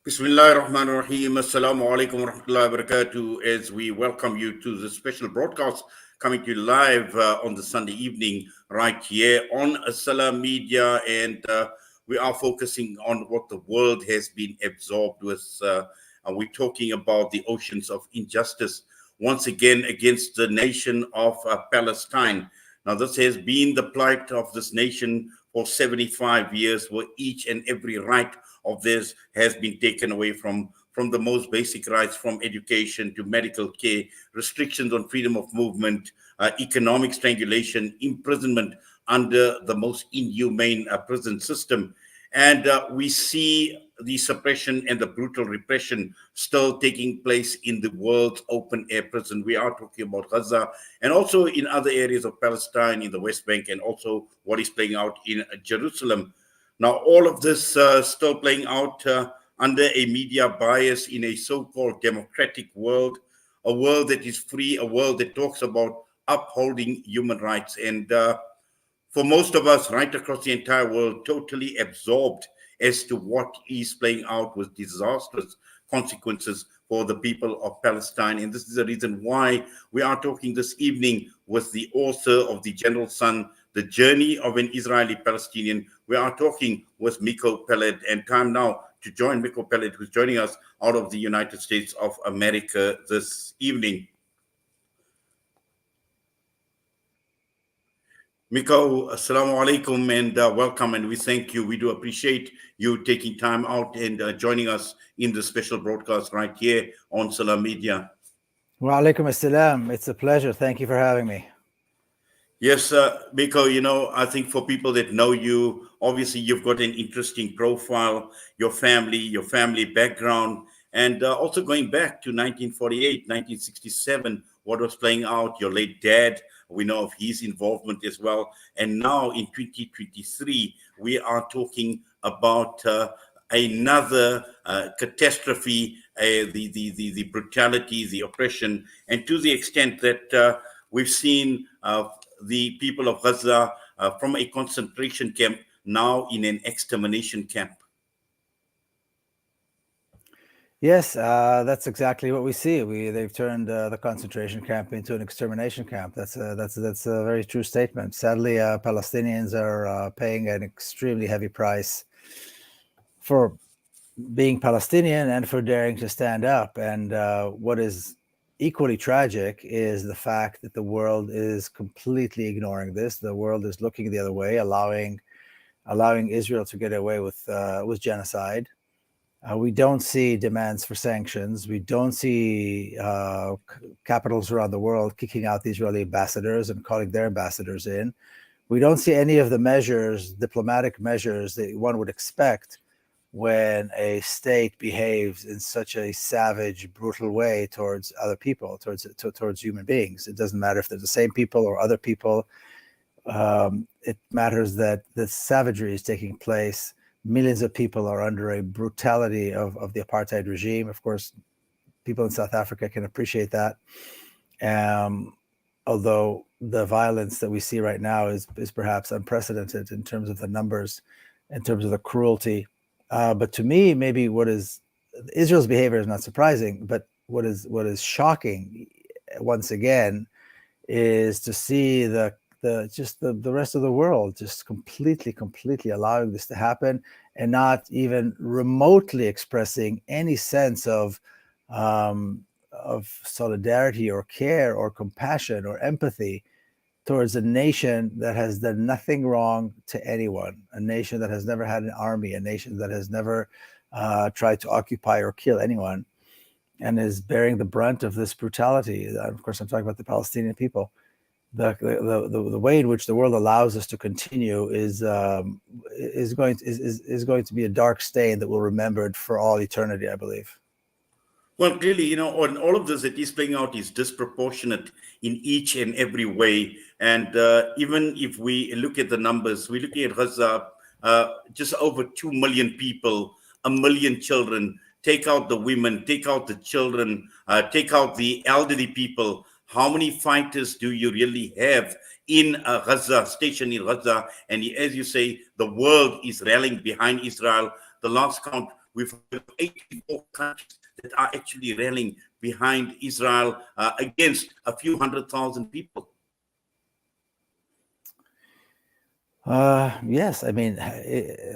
Bismillah ar-Rahman ar-Rahim. Assalamu alaikum wa rahmatullahi wa barakatuh. As we welcome you to the special broadcast coming to you live on the Sunday evening right here on Salam Media. And we are focusing on what the world has been absorbed with. And we're talking about the oceans of injustice once again against the nation of Palestine. Now, this has been the plight of this nation for 75 years, where each and every right of theirs has been taken away from the most basic rights, from education to medical care, restrictions on freedom of movement, economic strangulation, imprisonment under the most inhumane prison system. And we see the suppression and the brutal repression still taking place in the world's open air prison. We are talking about Gaza and also in other areas of Palestine, in the West Bank, and also what is playing out in Jerusalem. Now, all of this still playing out under a media bias in a so-called democratic world, a world that is free, a world that talks about upholding human rights. And for most of us right across the entire world, totally absorbed as to what is playing out with disastrous consequences for the people of Palestine. And this is the reason why we are talking this evening with the author of The General Sun, The Journey of an Israeli Palestinian. We are talking with Miko Peled, and time now to join Miko Peled, who's joining us out of the United States of America this evening. Miko, assalamu alaikum and welcome, and we thank you. We do appreciate you taking time out and joining us in the special broadcast right here on Salam Media. Wa alaikum assalam. It's a pleasure. Thank you for having me. Yes, Miko, I think for people that know you, obviously you've got an interesting profile, your family background, and also going back to 1948, 1967, what was playing out, your late dad. We know of his involvement as well. And now in 2023, we are talking about another catastrophe, the brutality, the oppression, and to the extent that we've seen the people of Gaza from a concentration camp now in an extermination camp. Yes, that's exactly what we see. They've turned the concentration camp into an extermination camp. That's a very true statement. Sadly, Palestinians are paying an extremely heavy price for being Palestinian and for daring to stand up. And what is equally tragic is the fact that the world is completely ignoring this. The world is looking the other way, allowing Israel to get away with genocide. We don't see demands for sanctions. We don't see capitals around the world kicking out the Israeli ambassadors and calling their ambassadors in. We don't see any of the measures, diplomatic measures, that one would expect when a state behaves in such a savage, brutal way towards other people, towards human beings. It doesn't matter if they're the same people or other people. It matters that the savagery is taking place. Millions of people are under a brutality of the apartheid regime. Of course, people in South Africa can appreciate that. Although the violence that we see right now is perhaps unprecedented in terms of the numbers, in terms of the cruelty. But to me, maybe Israel's behavior is not surprising, but what is shocking once again is to see the rest of the world just completely allowing this to happen and not even remotely expressing any sense of solidarity or care or compassion or empathy towards a nation that has done nothing wrong to anyone, a nation that has never had an army, a nation that has never tried to occupy or kill anyone, and is bearing the brunt of this brutality. Of course, I'm talking about the Palestinian people. The way in which the world allows us to continue is going to be a dark stain that we'll remember for all eternity, I believe. Well, clearly, on all of this that is playing out is disproportionate in each and every way. And even if we look at the numbers, we're looking at Gaza, just over 2 million people, 1 million children. Take out the women, take out the children, take out the elderly people. How many fighters do you really have in Gaza, stationed in Gaza? And as you say, the world is rallying behind Israel. The last count We've heard of 84 countries that are actually rallying behind Israel against a few 100,000 people. Yes, I mean,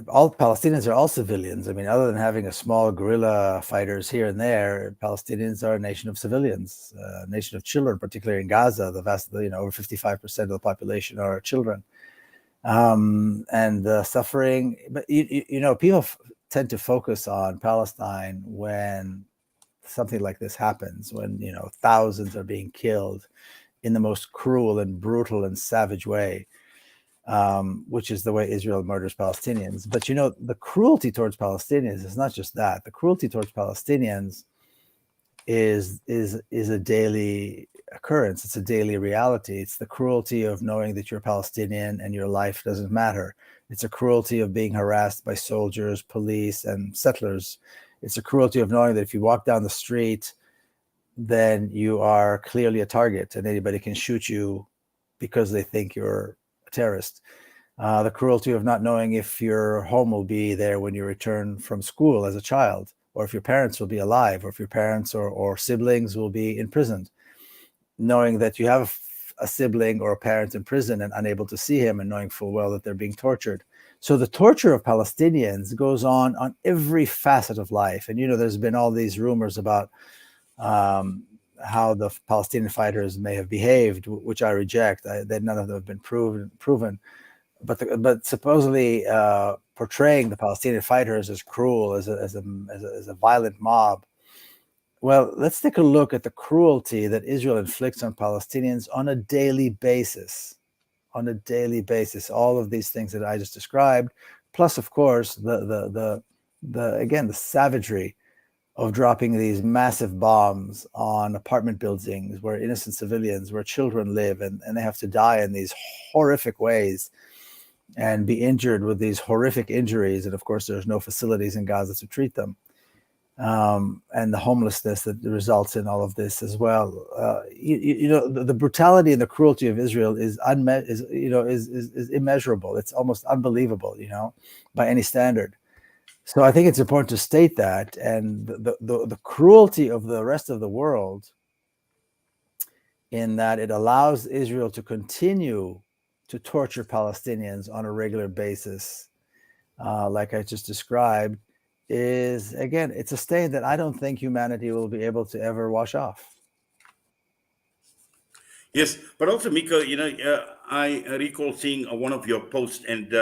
all Palestinians are all civilians. I mean, other than having a small guerrilla fighters here and there, Palestinians are a nation of civilians, a nation of children, particularly in Gaza. The vast, over 55% of the population are children, and the suffering. But people tend to focus on Palestine when something like this happens, when thousands are being killed in the most cruel and brutal and savage way. Which is the way Israel murders Palestinians. But the cruelty towards Palestinians is not just that. The cruelty towards Palestinians is a daily occurrence. It's a daily reality. It's the cruelty of knowing that you're Palestinian and your life doesn't matter. It's a cruelty of being harassed by soldiers, police, and settlers. It's a cruelty of knowing that if you walk down the street, then you are clearly a target and anybody can shoot you because they think you're terrorist. The cruelty of not knowing if your home will be there when you return from school as a child, or if your parents will be alive, or if your parents or siblings will be imprisoned. Knowing that you have a sibling or a parent in prison and unable to see him, and knowing full well that they're being tortured. So the torture of Palestinians goes on every facet of life. And there's been all these rumors about how the Palestinian fighters may have behaved, which I reject. That none of them have been proven. But supposedly portraying the Palestinian fighters as cruel, as a violent mob. Well, let's take a look at the cruelty that Israel inflicts on Palestinians on a daily basis. On a daily basis, all of these things that I just described, plus, of course, the savagery of dropping these massive bombs on apartment buildings where innocent civilians, where children live, and they have to die in these horrific ways and be injured with these horrific injuries. And of course, there's no facilities in Gaza to treat them. And the homelessness that results in all of this as well. The brutality and the cruelty of Israel is immeasurable. It's almost unbelievable, by any standard. So I think it's important to state that, and the cruelty of the rest of the world, in that it allows Israel to continue to torture Palestinians on a regular basis, like I just described, is, again, it's a stain that I don't think humanity will be able to ever wash off. Yes, but also, Miko, I recall seeing one of your posts, and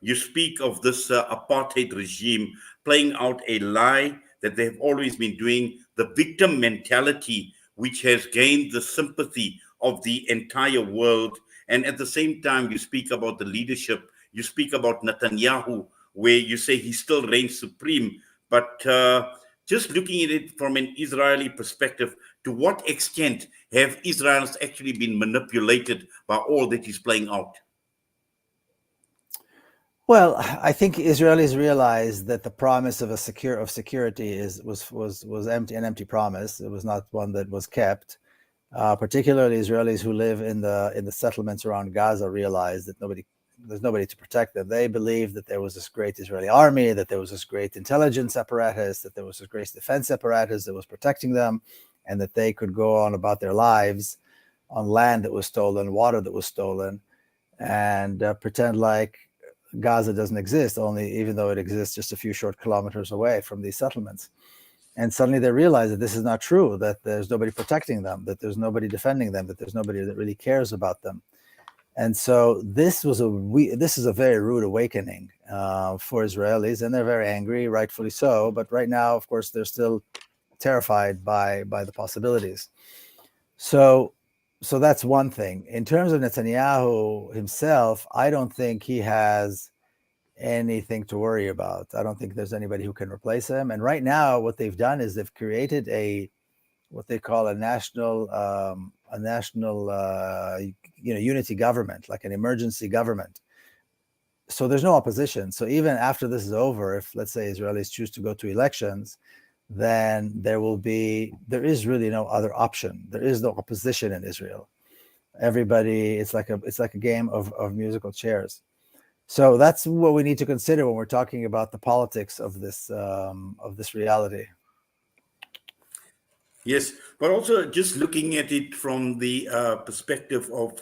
you speak of this apartheid regime playing out a lie that they've always been doing, the victim mentality, which has gained the sympathy of the entire world. And at the same time, you speak about the leadership, you speak about Netanyahu, where you say he still reigns supreme. But just looking at it from an Israeli perspective, to what extent have Israelis actually been manipulated by all that is playing out? Well, I think Israelis realized that the promise of security was empty, an empty promise. It was not one that was kept. Particularly Israelis who live in the settlements around Gaza realized that there's nobody to protect them. They believed that there was this great Israeli army, that there was this great intelligence apparatus, that there was this great defense apparatus that was protecting them, and that they could go on about their lives on land that was stolen, water that was stolen, and pretend like Gaza doesn't exist, even though it exists just a few short kilometers away from these settlements. And suddenly they realize that this is not true, that there's nobody protecting them, that there's nobody defending them, that there's nobody that really cares about them. And so this is a very rude awakening for Israelis, and they're very angry, rightfully so. But right now, of course, they're still terrified by the possibilities. So that's one thing. In terms of Netanyahu himself, I don't think he has anything to worry about. I don't think there's anybody who can replace him. And right now, what they've done is they've created what they call a national unity government, like an emergency government. So there's no opposition. So even after this is over, if, let's say, Israelis choose to go to elections, then there is really no other option. There is no opposition in Israel. Everybody, it's like a game of musical chairs. So that's what we need to consider when we're talking about the politics of this reality. Yes, but also just looking at it from the perspective of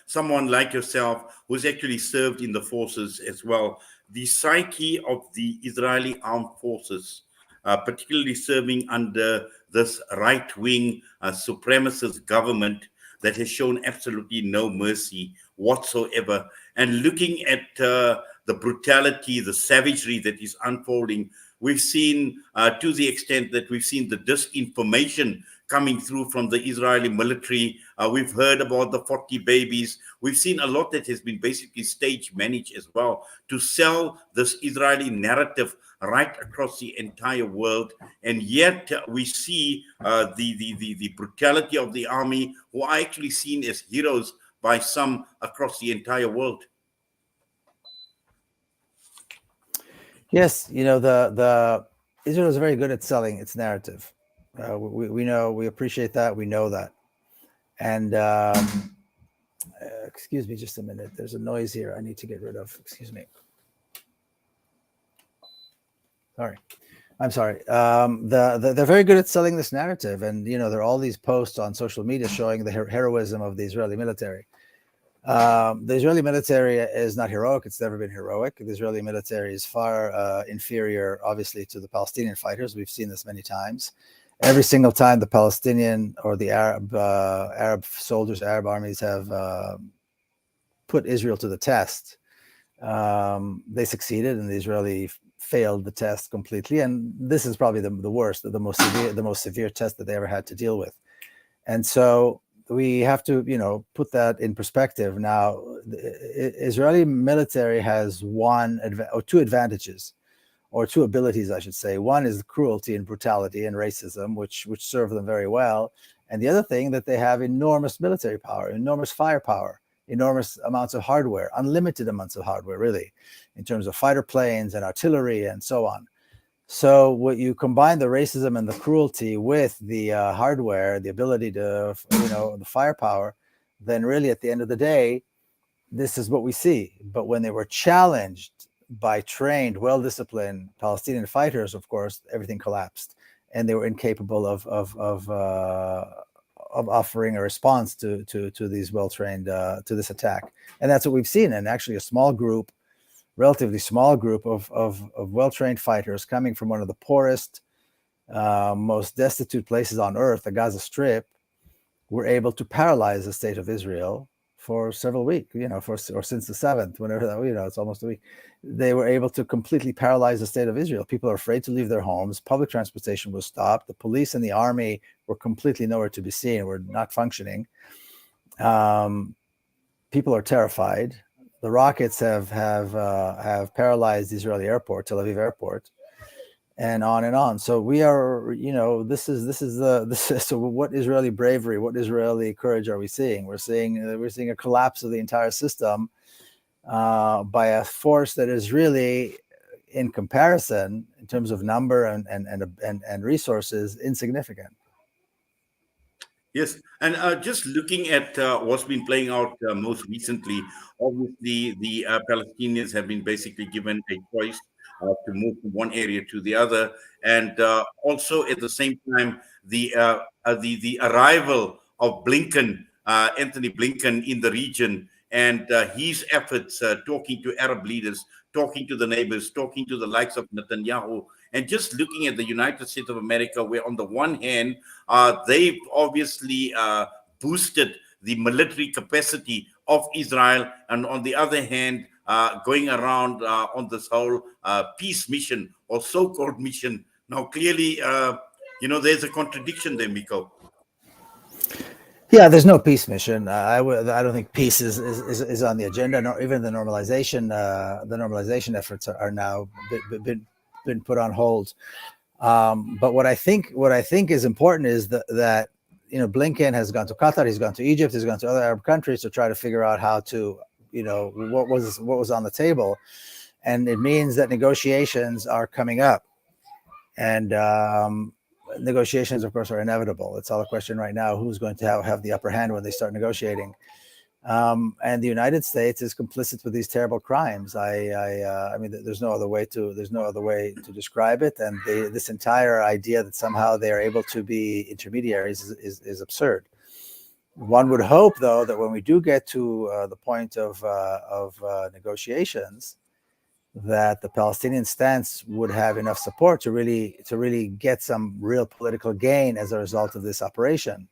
someone like yourself who's actually served in the forces as well, the psyche of the Israeli armed forces, particularly serving under this right wing supremacist government that has shown absolutely no mercy whatsoever. And looking at the brutality, the savagery that is unfolding, we've seen, to the extent that we've seen the disinformation coming through from the Israeli military. We've heard about the 40 babies. We've seen a lot that has been basically stage managed as well to sell this Israeli narrative right across the entire world. And yet we see the brutality of the army, who are actually seen as heroes by some across the entire world. Yes, the Israel is very good at selling its narrative. We know, we appreciate that, we know that. And excuse me just a minute. There's a noise here I need to get rid of. Excuse me. Sorry. I'm sorry. They're very good at selling this narrative, and there are all these posts on social media showing the heroism of the Israeli military. The Israeli military is not heroic. It's never been heroic. The Israeli military is far inferior, obviously, to the Palestinian fighters. We've seen this many times. Every single time the Palestinian or the Arab soldiers, Arab armies have put Israel to the test, they succeeded, and the Israeli failed the test completely. And this is probably the worst, the most severe test that they ever had to deal with. And so we have to, put that in perspective. Now, the Israeli military has two advantages, or two abilities, I should say. One is cruelty and brutality and racism, which serve them very well. And the other thing, that they have enormous military power, enormous firepower, enormous amounts of hardware, unlimited amounts of hardware, really, in terms of fighter planes and artillery and so on. So what you combine the racism and the cruelty with the hardware, the ability to, the firepower, then really at the end of the day, this is what we see. But when they were challenged by trained, well-disciplined Palestinian fighters, of course, everything collapsed, and they were incapable of offering a response to these well-trained to this attack. And that's what we've seen. And actually, relatively small group of well-trained fighters coming from one of the poorest, most destitute places on earth, the Gaza Strip, were able to paralyze the state of Israel for several weeks, or since the 7th, whenever that, it's almost a week. They were able to completely paralyze the state of Israel. People are afraid to leave their homes. Public transportation was stopped. The police and the army were completely nowhere to be seen, were not functioning. People are terrified. The rockets have paralyzed the Israeli airport, Tel Aviv airport, and on and on. So we are, so what Israeli bravery, what Israeli courage are we seeing? We're seeing a collapse of the entire system by a force that is really, in comparison, in terms of number and resources, insignificant. Yes, and just looking at what's been playing out most recently, obviously the Palestinians have been basically given a choice to move from one area to the other, and also at the same time the arrival of Blinken, Anthony Blinken, in the region, and his efforts talking to Arab leaders, talking to the neighbors, talking to the likes of Netanyahu, and just looking at the United States of America, where on the one hand they've obviously boosted the military capacity of Israel, and on the other hand, going around on this whole peace mission or so-called mission. Now, clearly, there's a contradiction there, Miko. Yeah, there's no peace mission. I don't think peace is on the agenda. Nor even the normalization efforts are now been put on hold. But what I think is important is that Blinken has gone to Qatar, he's gone to Egypt, he's gone to other Arab countries to try to figure out how to, what was on the table, and it means that negotiations are coming up, and negotiations, of course, are inevitable. It's all a question right now: who's going to have the upper hand when they start negotiating. And the United States is complicit with these terrible crimes. I mean, there's no other way to describe it. And this entire idea that somehow they are able to be intermediaries is absurd. One would hope, though, that when we do get to the point of negotiations, that the Palestinian stance would have enough support to really get some real political gain as a result of this operation,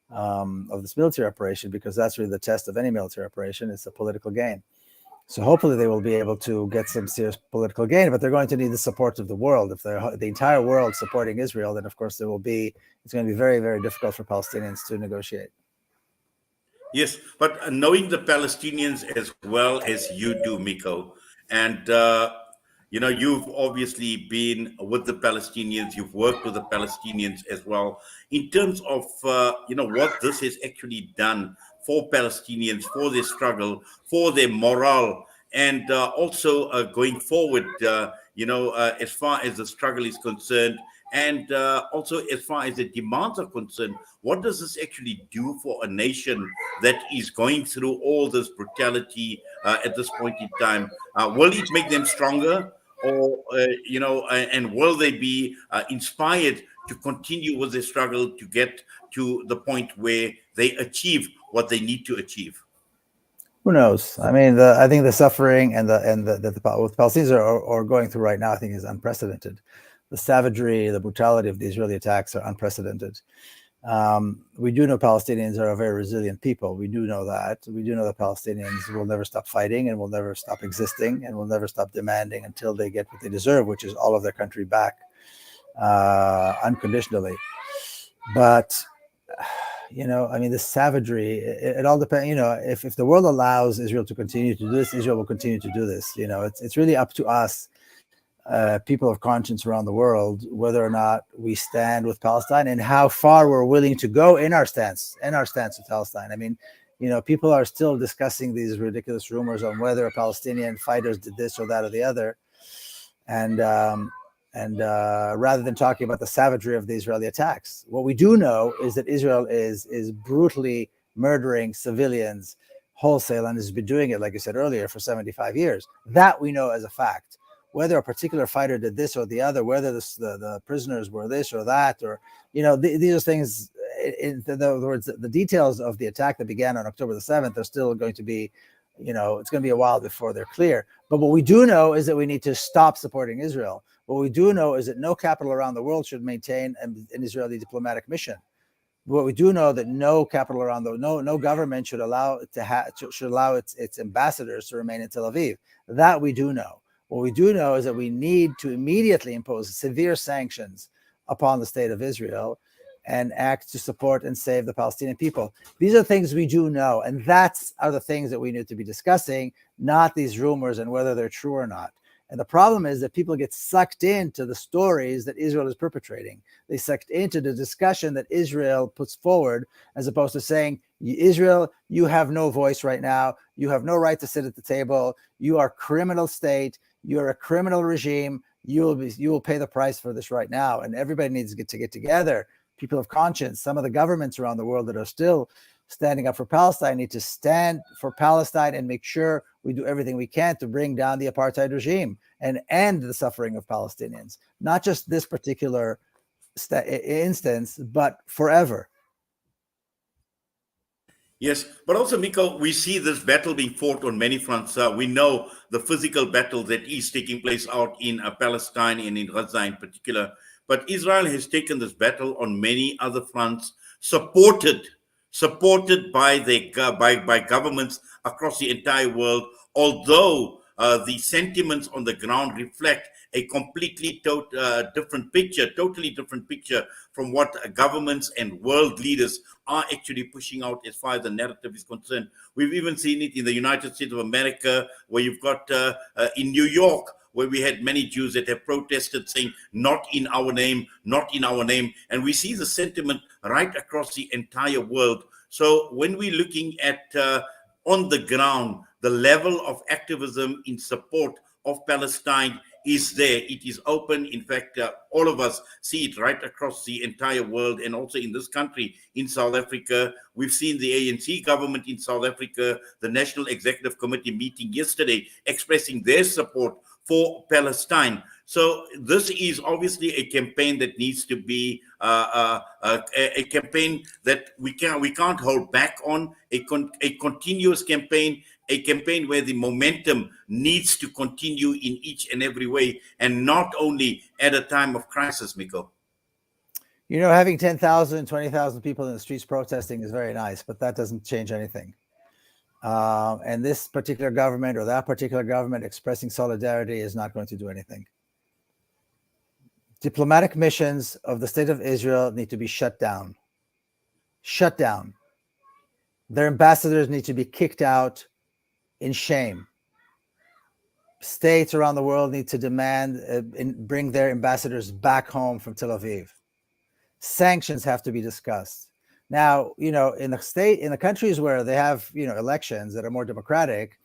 of this military operation, because that's really the test of any military operation. It's a political gain. So hopefully they will be able to get some serious political gain, but they're going to need the support of the world. If the entire world supporting Israel, then of course it's going to be very, very difficult for Palestinians to negotiate. Yes, but knowing the Palestinians as well as you do, Miko, and you've obviously been with the Palestinians, you've worked with the Palestinians as well, in terms of what this has actually done for Palestinians, for their struggle, for their morale, and also going forward, as far as the struggle is concerned, and also as far as the demands are concerned. What does this actually do for a nation that is going through all this brutality at this point in time? Will it make them stronger, or and will they be inspired to continue with their struggle to get to the point where they achieve what they need to achieve? Who knows? I mean, I think the suffering and what Palestinians are going through right now, I think, is unprecedented. The savagery, the brutality of the Israeli attacks are unprecedented. We do know Palestinians are a very resilient people. We do know that. We do know that Palestinians will never stop fighting and will never stop existing and will never stop demanding until they get what they deserve, which is all of their country back unconditionally. But I mean, the savagery, it all depends. If the world allows Israel to continue to do this, Israel will continue to do this. It's really up to us, people of conscience around the world, whether or not we stand with Palestine and how far we're willing to go in our stance with Palestine. I mean, people are still discussing these ridiculous rumors on whether Palestinian fighters did this or that or the other, and rather than talking about the savagery of the Israeli attacks. What we do know is that Israel is brutally murdering civilians wholesale, and has been doing it, like you said earlier, for 75 years. That we know as a fact. Whether a particular fighter did this or the other, whether the prisoners were this or that, or these are things. In other words, the details of the attack that began on October the 7th are still going to be, it's going to be a while before they're clear. But what we do know is that we need to stop supporting Israel. What we do know is that no capital around the world should maintain an Israeli diplomatic mission. What we do know that no capital around no government should allow its ambassadors to remain in Tel Aviv. That we do know. What we do know is that we need to immediately impose severe sanctions upon the state of Israel and act to support and save the Palestinian people. These are things we do know, and are the things that we need to be discussing, not these rumors and whether they're true or not. And the problem is that people get sucked into the stories that Israel is perpetrating. They sucked into the discussion that Israel puts forward, as opposed to saying, Israel, you have no voice right now. You have no right to sit at the table. You are a criminal state. You're a criminal regime. You will pay the price for this right now. And everybody needs to get together. People of conscience, some of the governments around the world that are still standing up for Palestine need to stand for Palestine and make sure we do everything we can to bring down the apartheid regime and end the suffering of Palestinians. Not just this particular instance, but forever. Yes, but also, Miko, we see this battle being fought on many fronts. We know the physical battle that is taking place out in Palestine and in Gaza in particular. But Israel has taken this battle on many other fronts, supported by by governments across the entire world. Although the sentiments on the ground reflect a completely totally different picture from what governments and world leaders are actually pushing out as far as the narrative is concerned. We've even seen it in the United States of America, where you've got in New York, where we had many Jews that have protested saying, not in our name, not in our name. And we see the sentiment right across the entire world. So when we're looking at on the ground, the level of activism in support of Palestine is there. It is open. In fact, all of us see it right across the entire world, and also in this country, in South Africa. We've seen the ANC government in South Africa, the National Executive Committee meeting yesterday, expressing their support for Palestine. So this is obviously a campaign that needs to be a campaign that we can't hold back on, a continuous campaign, a campaign where the momentum needs to continue in each and every way, and not only at a time of crisis, Miko. Having 10,000, 20,000 people in the streets protesting is very nice, but that doesn't change anything. And this particular government or that particular government expressing solidarity is not going to do anything. Diplomatic missions of the State of Israel need to be shut down. Shut down. Their ambassadors need to be kicked out in shame. States around the world need to demand and bring their ambassadors back home from Tel Aviv. Sanctions have to be discussed. Now, in the countries where they have, elections that are more democratic,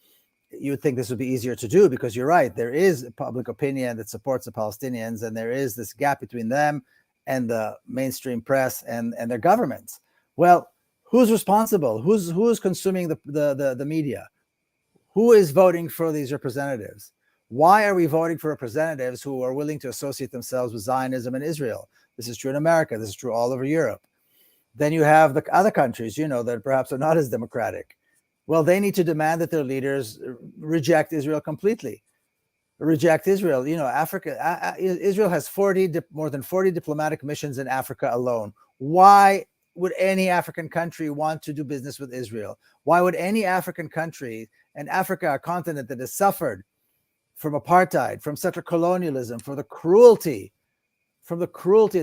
you would think this would be easier to do, because you're right, there is public opinion that supports the Palestinians, and there is this gap between them and the mainstream press and their governments. Well, who's responsible? Who's consuming the media? Who is voting for these representatives? Why are we voting for representatives who are willing to associate themselves with Zionism and Israel? This is true in America. This is true all over Europe. Then you have the other countries, that perhaps are not as democratic. Well, they need to demand that their leaders reject Israel completely. Reject Israel. Africa, Israel has more than 40 diplomatic missions in Africa alone. Why would any African country want to do business with Israel? Why would any African country, and Africa, a continent that has suffered from apartheid, from settler colonialism, from the cruelty and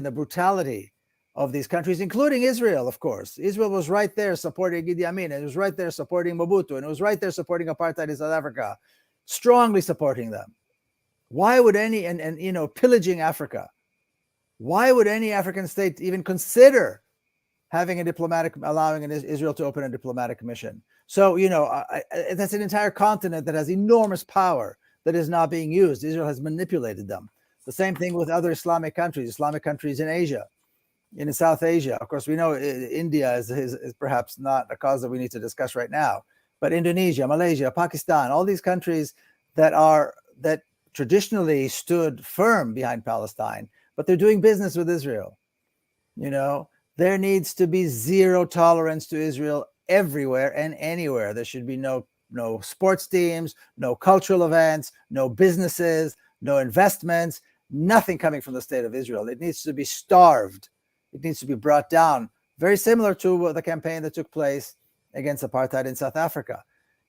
the brutality of these countries, including Israel, of course. Israel was right there supporting Idi Amin, and it was right there supporting Mobutu, and it was right there supporting apartheid in South Africa, strongly supporting them. Why would pillaging Africa? Why would any African state even consider allowing Israel to open a diplomatic mission? So, that's an entire continent that has enormous power that is not being used. Israel has manipulated them. The same thing with other Islamic countries in Asia, in South Asia. Of course, we know India is perhaps not a cause that we need to discuss right now, but Indonesia, Malaysia, Pakistan, all these countries that traditionally stood firm behind Palestine, but they're doing business with Israel. There needs to be zero tolerance to Israel everywhere and anywhere. There should be no sports teams, no cultural events, no businesses, no investments, nothing coming from the State of Israel. It needs to be starved. It needs to be brought down, very similar to the campaign that took place against apartheid in South Africa.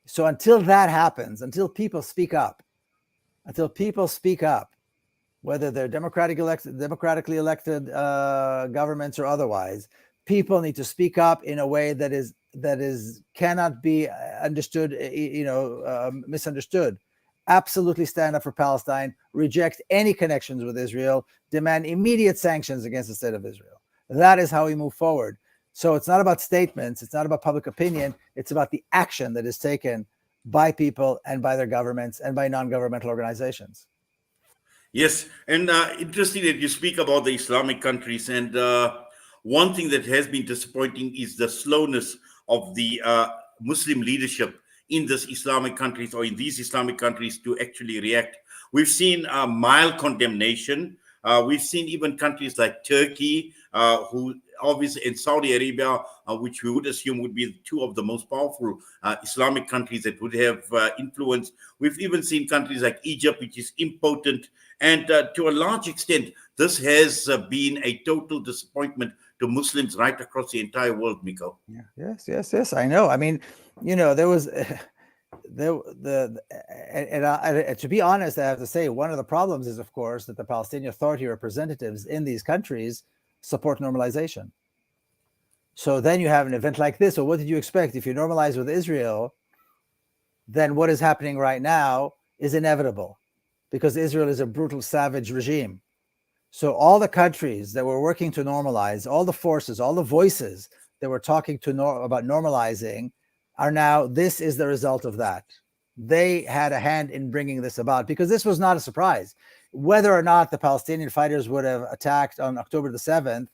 So until that happens, until people speak up, whether they're democratically elected governments or otherwise, people need to speak up in a way that cannot be understood, misunderstood. Absolutely stand up for Palestine, reject any connections with Israel, demand immediate sanctions against the State of Israel. That is how we move forward. So it's not about statements, it's not about public opinion, it's about the action that is taken by people and by their governments and by non-governmental organizations. Yes, and interesting that you speak about the Islamic countries. And one thing that has been disappointing is the slowness of the Muslim leadership in this Islamic countries, or in these Islamic countries, to actually react. We've seen mild condemnation. We've seen even countries like Turkey, who obviously, in Saudi Arabia, which we would assume would be two of the most powerful Islamic countries that would have influence. We've even seen countries like Egypt, which is impotent. And to a large extent, this has been a total disappointment to Muslims right across the entire world, Miko. Yeah. Yes. I know. I mean, there was to be honest, I have to say, one of the problems is, of course, that the Palestinian Authority representatives in these countries support normalization. So then you have an event like this. So what did you expect? If you normalize with Israel, then what is happening right now is inevitable, because Israel is a brutal, savage regime. So all the countries that were working to normalize, all the forces, all the voices that were talking about normalizing, are now, this is the result of that. They had a hand in bringing this about, because this was not a surprise. Whether or not the Palestinian fighters would have attacked on October the 7th,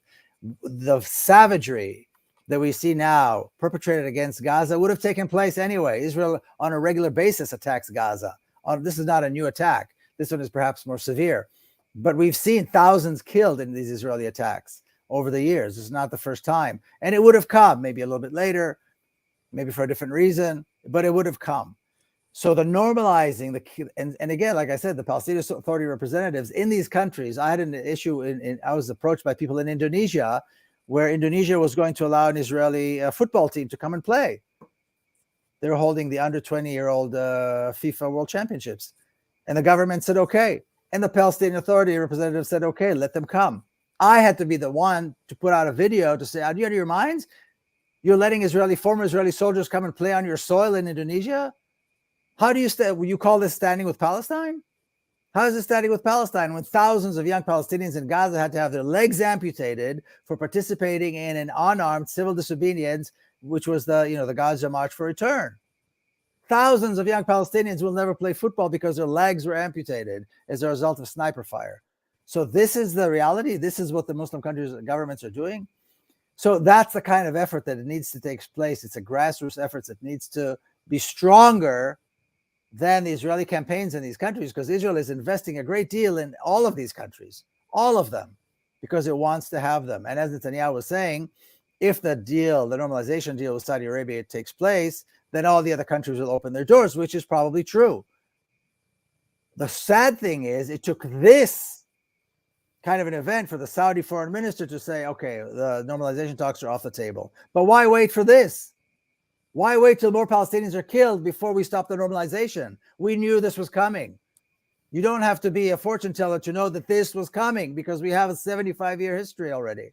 the savagery that we see now perpetrated against Gaza would have taken place anyway. Israel on a regular basis attacks Gaza. This is not a new attack. This one is perhaps more severe. But we've seen thousands killed in these Israeli attacks over the years. This is not the first time. And it would have come maybe a little bit later, maybe for a different reason, but it would have come. So the normalizing, and again, like I said, the Palestinian Authority representatives in these countries, I had an issue I was approached by people in Indonesia, where Indonesia was going to allow an Israeli football team to come and play. They were holding the under 20-year-old FIFA World Championships. And the government said, okay. And the Palestinian Authority representative said, okay, let them come. I had to be the one to put out a video to say, are you out of your minds? You're letting former Israeli soldiers come and play on your soil in Indonesia? How do you call this standing with Palestine? How is it standing with Palestine when thousands of young Palestinians in Gaza had to have their legs amputated for participating in an unarmed civil disobedience, which was the Gaza March for Return? Thousands of young Palestinians will never play football because their legs were amputated as a result of sniper fire. So this is the reality. This is what the Muslim countries' governments are doing. So that's the kind of effort that it needs to take place. It's a grassroots effort that needs to be stronger than the Israeli campaigns in these countries, because Israel is investing a great deal in all of these countries, all of them, because it wants to have them. And as Netanyahu was saying, if the normalization deal with Saudi Arabia takes place, then all the other countries will open their doors, which is probably true. The sad thing is it took this kind of an event for the Saudi foreign minister to say, okay, the normalization talks are off the table. But why wait for this? Why wait till more Palestinians are killed before we stop the normalization? We knew this was coming. You don't have to be a fortune teller to know that this was coming, because we have a 75-year history already.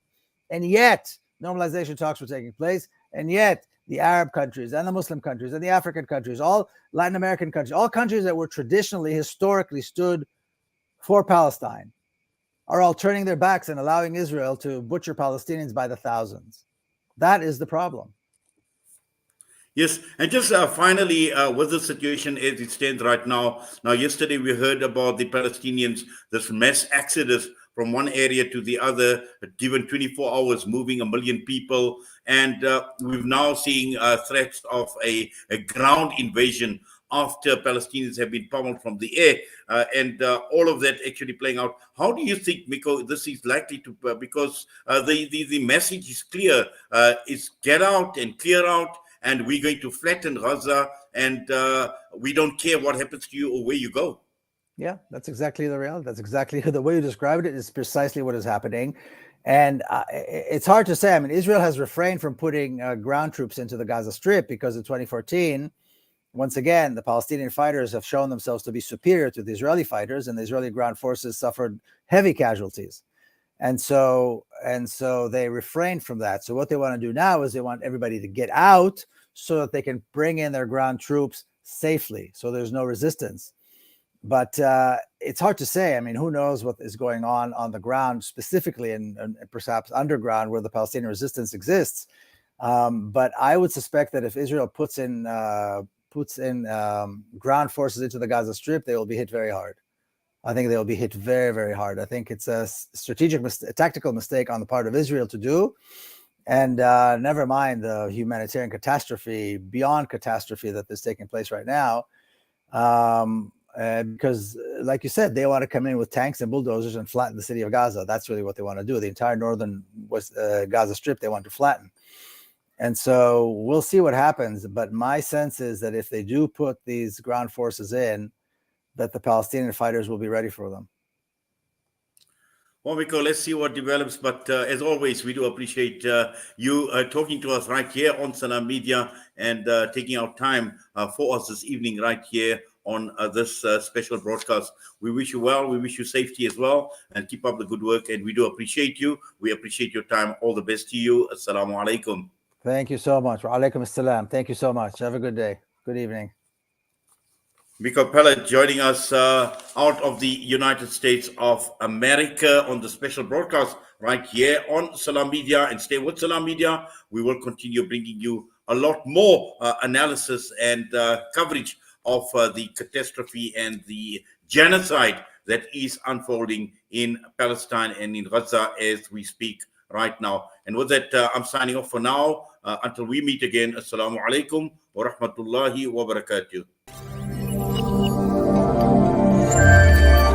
And yet, normalization talks were taking place. And yet, the Arab countries and the Muslim countries and the African countries, all Latin American countries, all countries that were traditionally, historically stood for Palestine, are all turning their backs and allowing Israel to butcher Palestinians by the thousands. That is the problem. Yes, and just finally, with the situation as it stands right now. Now, yesterday we heard about the Palestinians, this mass exodus from one area to the other, given 24 hours, moving 1 million people. And we've now seeing threats of a ground invasion after Palestinians have been pummeled from the air, and all of that actually playing out. How do you think, Miko, this is likely to, because the message is clear, is get out and clear out, and we're going to flatten Gaza, and we don't care what happens to you or where you go. Yeah, that's exactly the reality. That's exactly the way you described it is precisely what is happening. And it's hard to say. I mean, Israel has refrained from putting ground troops into the Gaza Strip because in 2014, once again, the Palestinian fighters have shown themselves to be superior to the Israeli fighters, and the Israeli ground forces suffered heavy casualties. And so they refrained from that. So what they want to do now is they want everybody to get out so that they can bring in their ground troops safely, so there's no resistance. But it's hard to say. I mean, who knows what is going on the ground, specifically and perhaps underground where the Palestinian resistance exists. But I would suspect that if Israel puts in ground forces into the Gaza Strip, they will be hit very hard. I think they will be hit very, very hard. I think it's a tactical mistake on the part of Israel to do. And never mind the humanitarian catastrophe, beyond catastrophe, that is taking place right now. Because, like you said, they want to come in with tanks and bulldozers and flatten the city of Gaza. That's really what they want to do. The entire northern Gaza Strip, they want to flatten. And so we'll see what happens. But my sense is that if they do put these ground forces in, that the Palestinian fighters will be ready for them. Well, Miko, let's see what develops. But as always, we do appreciate you talking to us right here on Salam Media and taking out time for us this evening right here on this special broadcast. We wish you well. We wish you safety as well, and keep up the good work. And we do appreciate you. We appreciate your time. All the best to you. Assalamu alaikum. Thank you so much. Wa alaikum assalam. Thank you so much. Have a good day. Good evening. Miko Peled joining us out of the United States of America on the special broadcast right here on Salam Media. And stay with Salam Media. We will continue bringing you a lot more analysis and coverage of the catastrophe and the genocide that is unfolding in Palestine and in Gaza as we speak right now. And with that, I'm signing off for now. Until we meet again, Assalamu alaikum wa rahmatullahi wa barakatuh.